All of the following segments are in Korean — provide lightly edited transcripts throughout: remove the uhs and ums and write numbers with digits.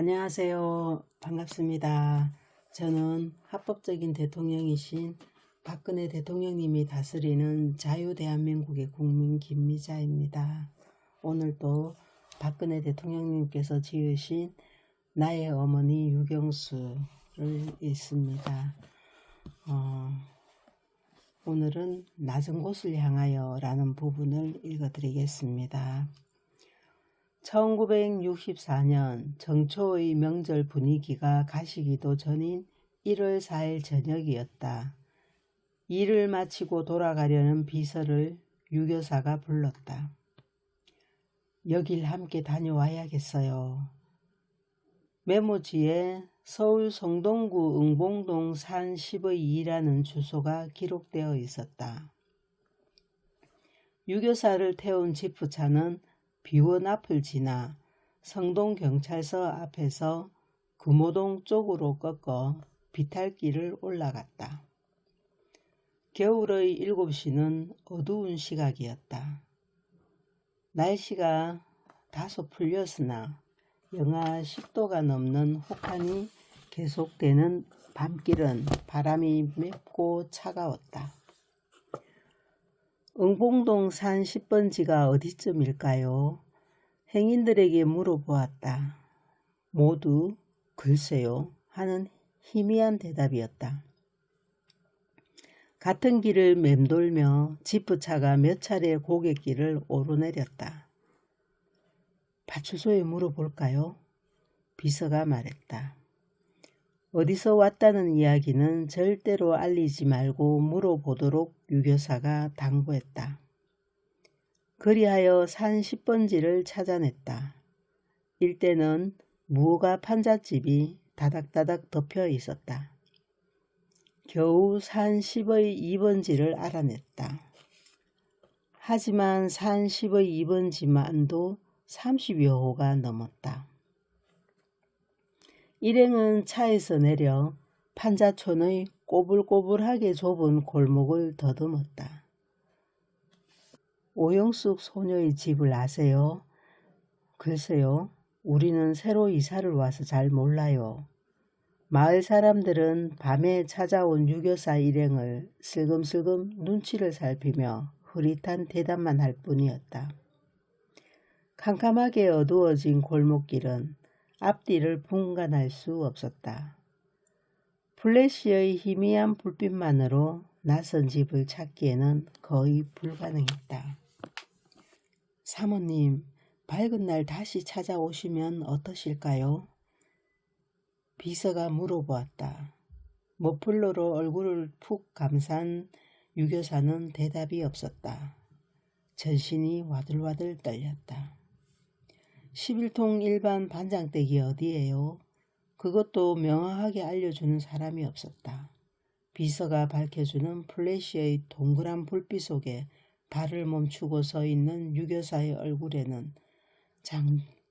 안녕하세요. 반갑습니다. 저는 합법적인 대통령이신 박근혜 대통령님이 다스리는 자유대한민국의 국민 김미자입니다. 오늘도 박근혜 대통령님께서 지으신 나의 어머니 유경수를 읽습니다. 오늘은 낮은 곳을 향하여 라는 부분을 읽어드리겠습니다. 1964년 정초의 명절 분위기가 가시기도 전인 1월 4일 저녁이었다. 일을 마치고 돌아가려는 비서를 유교사가 불렀다. 여길 함께 다녀와야겠어요. 메모지에 서울 성동구 응봉동 산 10의 2라는 주소가 기록되어 있었다. 유교사를 태운 지프차는 비원 앞을 지나 성동경찰서 앞에서 금호동 쪽으로 꺾어 비탈길을 올라갔다. 겨울의 7시는 어두운 시각이었다. 날씨가 다소 풀렸으나 영하 10도가 넘는 혹한이 계속되는 밤길은 바람이 맵고 차가웠다. 응봉동 산 10번지가 어디쯤일까요? 행인들에게 물어보았다. 모두 글쎄요 하는 희미한 대답이었다. 같은 길을 맴돌며 지프차가 몇 차례 고갯길을 오르내렸다. 파출소에 물어볼까요? 비서가 말했다. 어디서 왔다는 이야기는 절대로 알리지 말고 물어보도록 유교사가 당부했다. 그리하여 산 10번지를 찾아냈다. 일대는 무허가 판잣집이 다닥다닥 덮여 있었다. 겨우 산 10의 2번지를 알아냈다. 하지만 산 10의 2번지만도 30여 호가 넘었다. 일행은 차에서 내려 판자촌의 꼬불꼬불하게 좁은 골목을 더듬었다. 오영숙 소녀의 집을 아세요? 글쎄요. 우리는 새로 이사를 와서 잘 몰라요. 마을 사람들은 밤에 찾아온 유교사 일행을 슬금슬금 눈치를 살피며 흐릿한 대답만 할 뿐이었다. 캄캄하게 어두워진 골목길은 앞뒤를 분간할 수 없었다. 플래시의 희미한 불빛만으로 낯선 집을 찾기에는 거의 불가능했다. 사모님, 밝은 날 다시 찾아오시면 어떠실까요? 비서가 물어보았다. 머플러로 얼굴을 푹 감싼 유교사는 대답이 없었다. 전신이 와들와들 떨렸다. 11통 일반 반장댁이 어디예요? 그것도 명확하게 알려주는 사람이 없었다. 비서가 밝혀주는 플래시의 동그란 불빛 속에 발을 멈추고 서 있는 유교사의 얼굴에는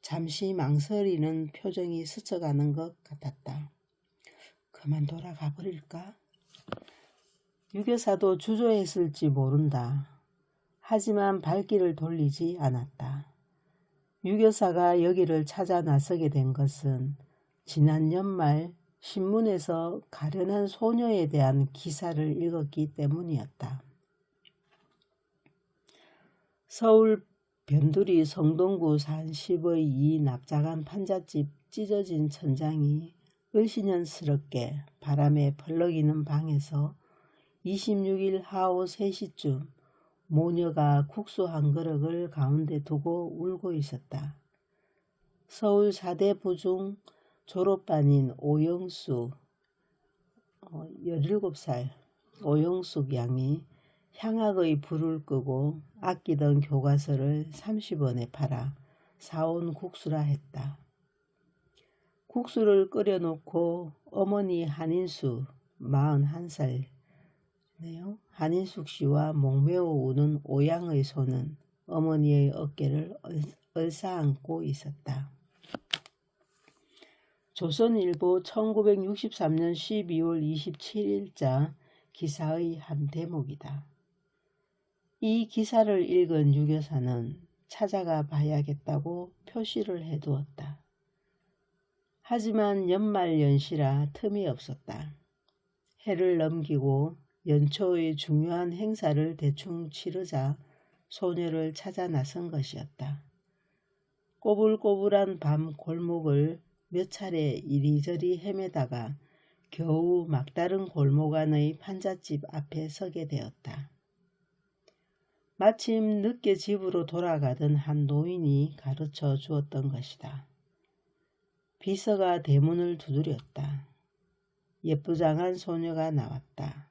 잠시 망설이는 표정이 스쳐가는 것 같았다. 그만 돌아가 버릴까? 유교사도 주저했을지 모른다. 하지만 발길을 돌리지 않았다. 유교사가 여기를 찾아 나서게 된 것은 지난 연말 신문에서 가련한 소녀에 대한 기사를 읽었기 때문이었다. 서울 변두리 성동구 산 10의 2 납작한 판잣집 찢어진 천장이 을씨년스럽게 바람에 펄럭이는 방에서 26일 하오 3시쯤 모녀가 국수 한 그릇을 가운데 두고 울고 있었다. 서울 4대 부중 졸업반인 오영숙 17살 오영숙 양이 향악의 불을 끄고 아끼던 교과서를 30원에 팔아 사온 국수라 했다. 국수를 끓여놓고 어머니 한인숙 41살 한인숙 씨와 목매어 우는 오양의 손은 어머니의 어깨를 얼싸안고 있었다. 조선일보 1963년 12월 27일자 기사의 한 대목이다. 이 기사를 읽은 유교사는 찾아가 봐야겠다고 표시를 해두었다. 하지만 연말 연시라 틈이 없었다. 해를 넘기고 연초의 중요한 행사를 대충 치르자 소녀를 찾아 나선 것이었다. 꼬불꼬불한 밤 골목을 몇 차례 이리저리 헤매다가 겨우 막다른 골목 안의 판잣집 앞에 서게 되었다. 마침 늦게 집으로 돌아가던 한 노인이 가르쳐 주었던 것이다. 비서가 대문을 두드렸다. 예쁘장한 소녀가 나왔다.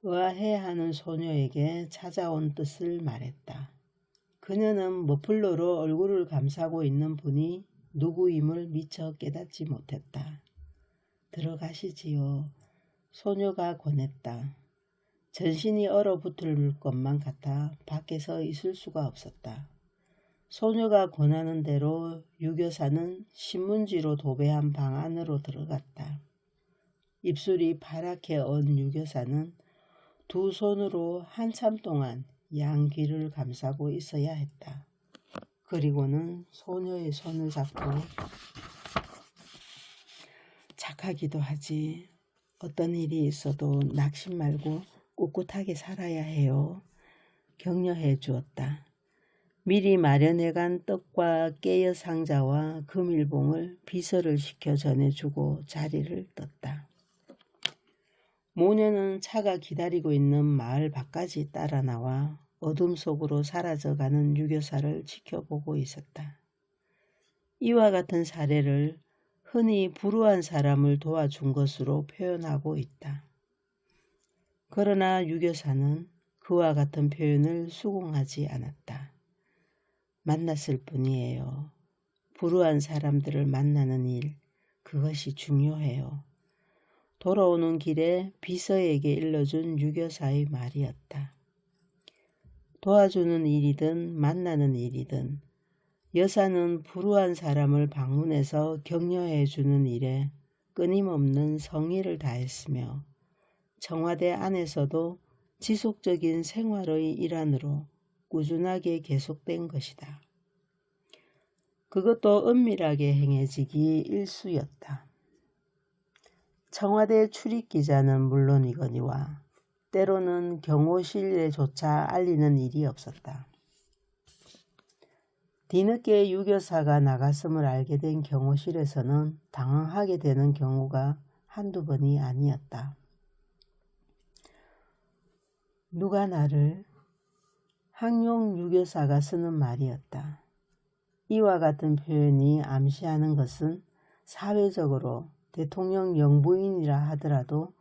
의아해하는 소녀에게 찾아온 뜻을 말했다. 그녀는 머플러로 얼굴을 감싸고 있는 분이 누구임을 미처 깨닫지 못했다. 들어가시지요. 소녀가 권했다. 전신이 얼어붙을 것만 같아 밖에서 있을 수가 없었다. 소녀가 권하는 대로 유교사는 신문지로 도배한 방 안으로 들어갔다. 입술이 파랗게 언 유교사는 두 손으로 한참 동안 양귀를 감싸고 있어야 했다. 그리고는 소녀의 손을 잡고 착하기도 하지. 어떤 일이 있어도 낙심 말고 꿋꿋하게 살아야 해요. 격려해 주었다. 미리 마련해간 떡과 깨여 상자와 금일봉을 비서를 시켜 전해주고 자리를 떴다. 모녀는 차가 기다리고 있는 마을 밖까지 따라 나와 어둠 속으로 사라져가는 유교사를 지켜보고 있었다. 이와 같은 사례를 흔히 불우한 사람을 도와준 것으로 표현하고 있다. 그러나 유교사는 그와 같은 표현을 수긍하지 않았다. 만났을 뿐이에요. 불우한 사람들을 만나는 일, 그것이 중요해요. 돌아오는 길에 비서에게 일러준 유교사의 말이었다. 도와주는 일이든 만나는 일이든 여사는 불우한 사람을 방문해서 격려해 주는 일에 끊임없는 성의를 다했으며 청와대 안에서도 지속적인 생활의 일환으로 꾸준하게 계속된 것이다. 그것도 은밀하게 행해지기 일쑤였다. 청와대 출입기자는 물론이거니와 때로는 경호실에조차 알리는 일이 없었다. 뒤늦게 유교사가 나갔음을 알게 된 경호실에서는 당황하게 되는 경우가 한두 번이 아니었다. 누가 나를? 항용 유교사가 쓰는 말이었다. 이와 같은 표현이 암시하는 것은 사회적으로 대통령 영부인이라 하더라도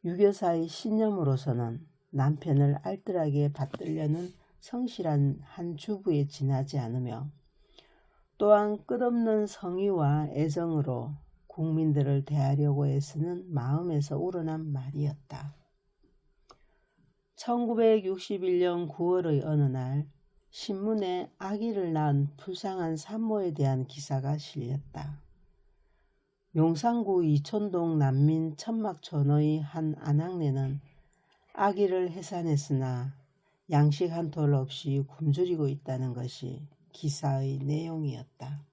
유교사의 신념으로서는 남편을 알뜰하게 받들려는 성실한 한 주부에 지나지 않으며 또한 끝없는 성의와 애정으로 국민들을 대하려고 애쓰는 마음에서 우러난 말이었다. 1961년 9월의 어느 날 신문에 아기를 낳은 불쌍한 산모에 대한 기사가 실렸다. 용산구 이촌동 난민 천막촌의 한 아낙네는 아기를 해산했으나 양식 한 톨 없이 굶주리고 있다는 것이 기사의 내용이었다.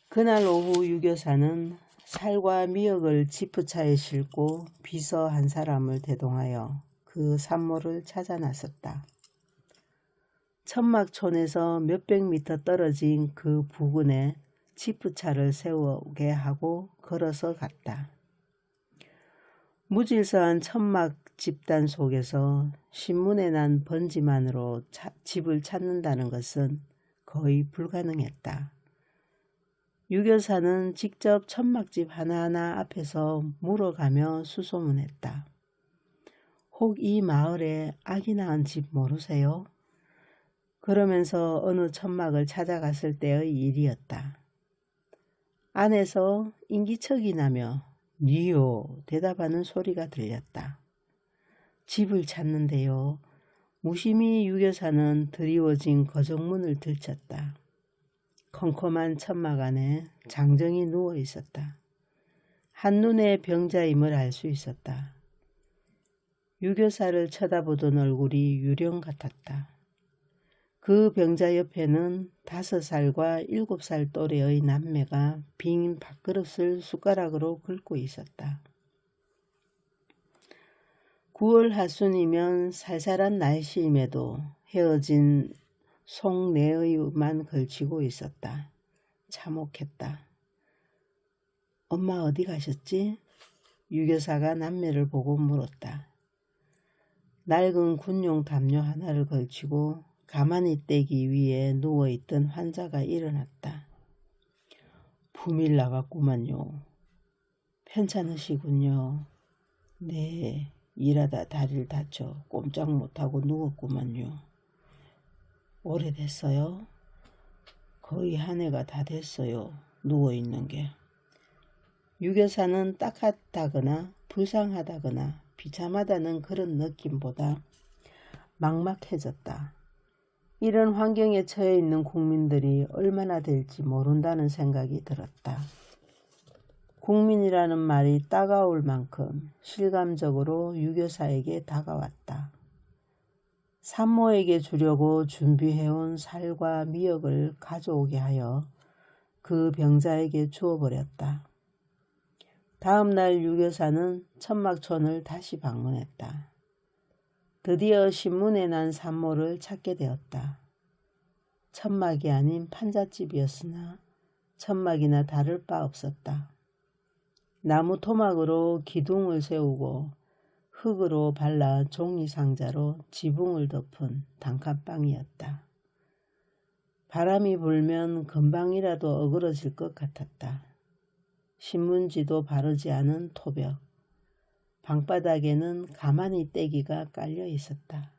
그날 오후 유교사는 살과 미역을 지프차에 싣고 비서 한 사람을 대동하여 그 산모를 찾아 나섰다. 천막촌에서 몇백 미터 떨어진 그 부근에 지프차를 세우게 하고 걸어서 갔다. 무질서한 천막 집단 속에서 신문에 난 번지만으로 집을 찾는다는 것은 거의 불가능했다. 유교사는 직접 천막집 하나하나 앞에서 물어가며 수소문했다. 혹 이 마을에 아기 낳은 집 모르세요? 그러면서 어느 천막을 찾아갔을 때의 일이었다. 안에서 인기척이 나며 니요 대답하는 소리가 들렸다. 집을 찾는데요. 무심히 유교사는 드리워진 거정문을 들쳤다. 컴컴한 천막 안에 장정이 누워 있었다. 한눈에 병자임을 알 수 있었다. 유교사를 쳐다보던 얼굴이 유령 같았다. 그 병자 옆에는 5살과 7살 또래의 남매가 빈 밥그릇을 숟가락으로 긁고 있었다. 9월 하순이면 쌀쌀한 날씨임에도 헤어진 속내의만 걸치고 있었다. 참혹했다. 엄마 어디 가셨지? 유교사가 남매를 보고 물었다. 낡은 군용 담요 하나를 걸치고 가만히 떼기 위해 누워있던 환자가 일어났다. 부밀 나갔구만요. 편찮으시군요. 네, 일하다 다리를 다쳐 꼼짝 못하고 누웠구만요. 오래됐어요? 거의 한 해가 다 됐어요. 누워있는 게. 유교사는 딱하다거나 불쌍하다거나 비참하다는 그런 느낌보다 막막해졌다. 이런 환경에 처해 있는 국민들이 얼마나 될지 모른다는 생각이 들었다. 국민이라는 말이 따가울 만큼 실감적으로 유교사에게 다가왔다. 산모에게 주려고 준비해온 살과 미역을 가져오게 하여 그 병자에게 주어버렸다. 다음 날 유교사는 천막촌을 다시 방문했다. 드디어 신문에 난 산모를 찾게 되었다. 천막이 아닌 판잣집이었으나 천막이나 다를 바 없었다. 나무 토막으로 기둥을 세우고 흙으로 발라 종이상자로 지붕을 덮은 단칸방이었다. 바람이 불면 금방이라도 어그러질 것 같았다. 신문지도 바르지 않은 토벽, 방바닥에는 가만히 떼기가 깔려 있었다.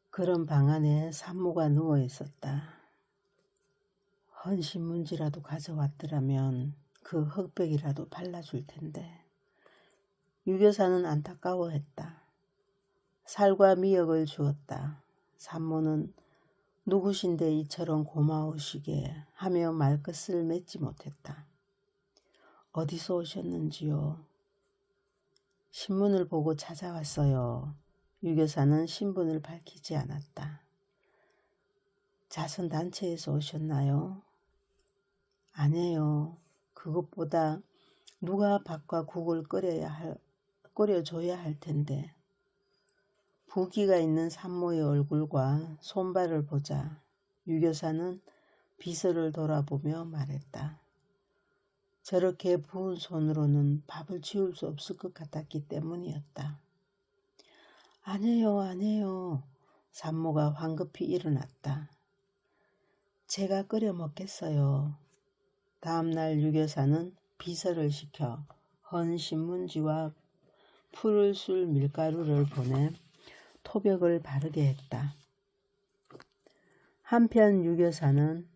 그런 방 안에 산모가 누워 있었다. 헌 신문지라도 가져왔더라면 그 흑백이라도 발라줄 텐데. 유교사는 안타까워했다. 살과 미역을 주었다. 산모는 누구신데 이처럼 고마우시게 하며 말끝을 맺지 못했다. 어디서 오셨는지요? 신문을 보고 찾아왔어요. 유교사는 신분을 밝히지 않았다. 자선단체에서 오셨나요? 아니에요. 그것보다 누가 밥과 국을 끓여줘야 할 텐데. 부기가 있는 산모의 얼굴과 손발을 보자 유교사는 비서를 돌아보며 말했다. 저렇게 부은 손으로는 밥을 지울 수 없을 것 같았기 때문이었다. 아니에요. 산모가 황급히 일어났다. 제가 끓여 먹겠어요. 다음날 유교사는 비서를 시켜 헌 신문지와 풀을 술 밀가루를 보내 토벽을 바르게 했다. 한편 유교사는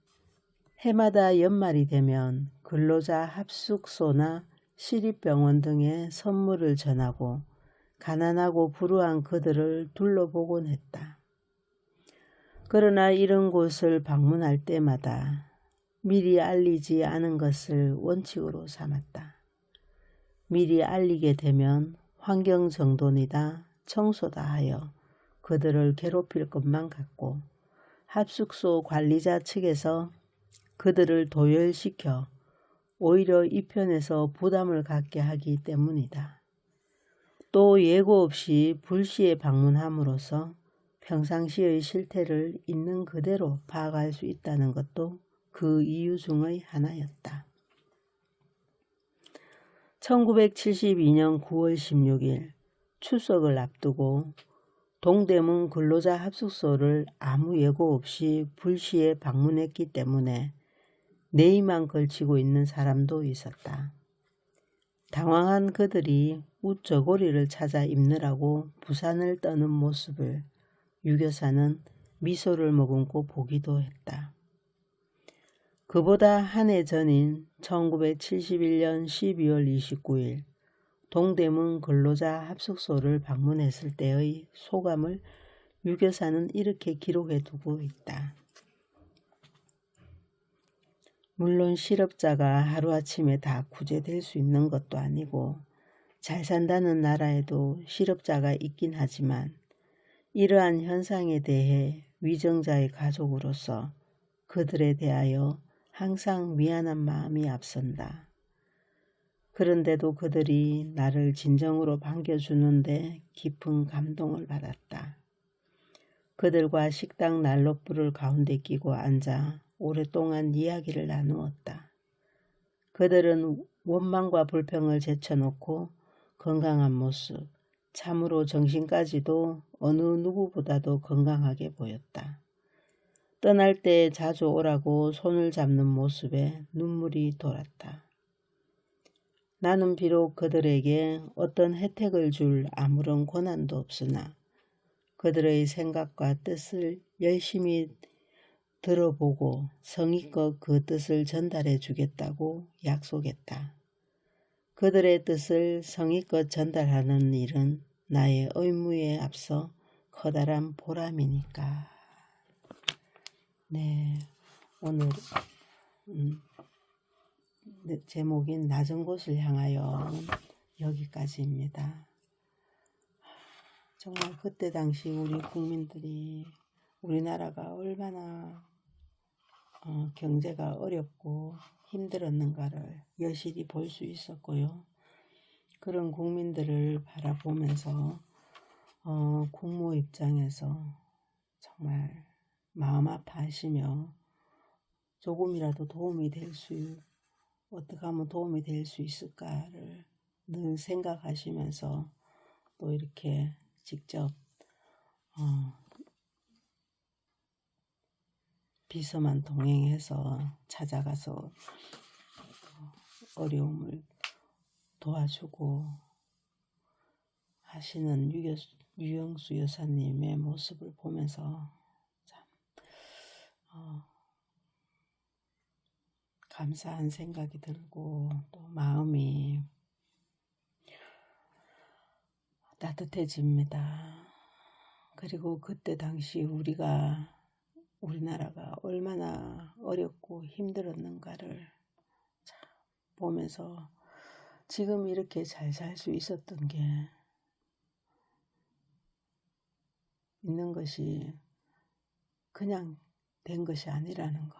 해마다 연말이 되면 근로자 합숙소나 시립병원 등에 선물을 전하고 가난하고 불우한 그들을 둘러보곤 했다. 그러나 이런 곳을 방문할 때마다 미리 알리지 않은 것을 원칙으로 삼았다. 미리 알리게 되면 환경정돈이다, 청소다 하여 그들을 괴롭힐 것만 같고 합숙소 관리자 측에서 그들을 도열시켜 오히려 이 편에서 부담을 갖게 하기 때문이다. 또 예고 없이 불시에 방문함으로써 평상시의 실태를 있는 그대로 파악할 수 있다는 것도 그 이유 중의 하나였다. 1972년 9월 16일 추석을 앞두고 동대문 근로자 합숙소를 아무 예고 없이 불시에 방문했기 때문에 네임만 걸치고 있는 사람도 있었다. 당황한 그들이 웃저고리를 찾아 입느라고 부산을 떠는 모습을 유교사는 미소를 머금고 보기도 했다. 그보다 한 해 전인 1971년 12월 29일 동대문 근로자 합숙소를 방문했을 때의 소감을 유교사는 이렇게 기록해 두고 있다. 물론 실업자가 하루아침에 다 구제될 수 있는 것도 아니고 잘 산다는 나라에도 실업자가 있긴 하지만 이러한 현상에 대해 위정자의 가족으로서 그들에 대하여 항상 미안한 마음이 앞선다. 그런데도 그들이 나를 진정으로 반겨주는데 깊은 감동을 받았다. 그들과 식당 난로불을 가운데 끼고 앉아 오랫동안 이야기를 나누었다. 그들은 원망과 불평을 제쳐놓고 건강한 모습, 참으로 정신까지도 어느 누구보다도 건강하게 보였다. 떠날 때 자주 오라고 손을 잡는 모습에 눈물이 돌았다. 나는 비록 그들에게 어떤 혜택을 줄 아무런 권한도 없으나 그들의 생각과 뜻을 열심히 들어보고 성의껏 그 뜻을 전달해 주겠다고 약속했다. 그들의 뜻을 성의껏 전달하는 일은 나의 의무에 앞서 커다란 보람이니까. 네, 오늘 제목인 낮은 곳을 향하여는 여기까지입니다. 정말 그때 당시 우리 국민들이 우리나라가 얼마나 경제가 어렵고 힘들었는가를 여실히 볼 수 있었고요. 그런 국민들을 바라보면서 국모 입장에서 정말 마음 아파하시며 조금이라도 어떻게 하면 도움이 될 수 있을까를 늘 생각하시면서 또 이렇게 직접 비서만 동행해서 찾아가서 어려움을 도와주고 하시는 유영수 여사님의 모습을 보면서 참 감사한 생각이 들고 또 마음이 따뜻해집니다. 그리고 그때 당시 우리나라가 얼마나 어렵고 힘들었는가를 보면서 지금 이렇게 잘 살 수 있었던 게 있는 것이 그냥 된 것이 아니라는 거.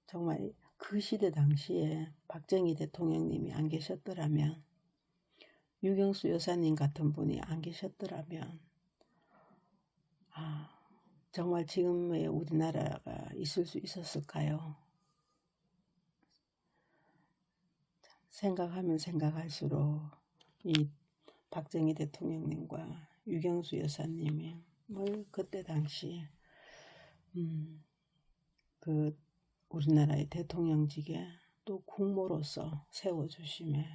정말 그 시대 당시에 박정희 대통령님이 안 계셨더라면, 유경수 여사님 같은 분이 안 계셨더라면 정말 지금의 우리나라가 있을 수 있었을까요? 생각하면 생각할수록 이 박정희 대통령님과 유경수 여사님이 그때 당시 그 우리나라의 대통령직에 또 국모로서 세워주심에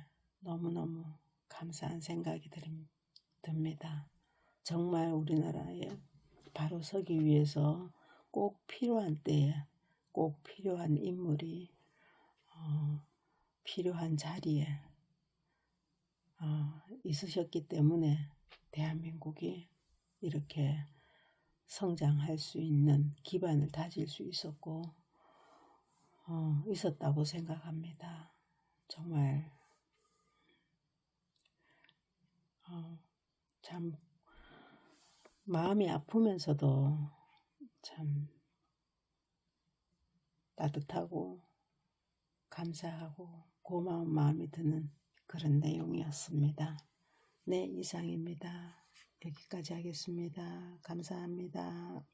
너무너무 감사한 생각이 듭니다. 정말 우리나라에 바로 서기 위해서 꼭 필요한 때에 꼭 필요한 인물이 필요한 자리에 있으셨기 때문에 대한민국이 이렇게 성장할 수 있는 기반을 다질 수 있었고 있었다고 생각합니다. 정말 참 마음이 아프면서도 참 따뜻하고 감사하고 고마운 마음이 드는 그런 내용이었습니다. 네, 이상입니다. 여기까지 하겠습니다. 감사합니다.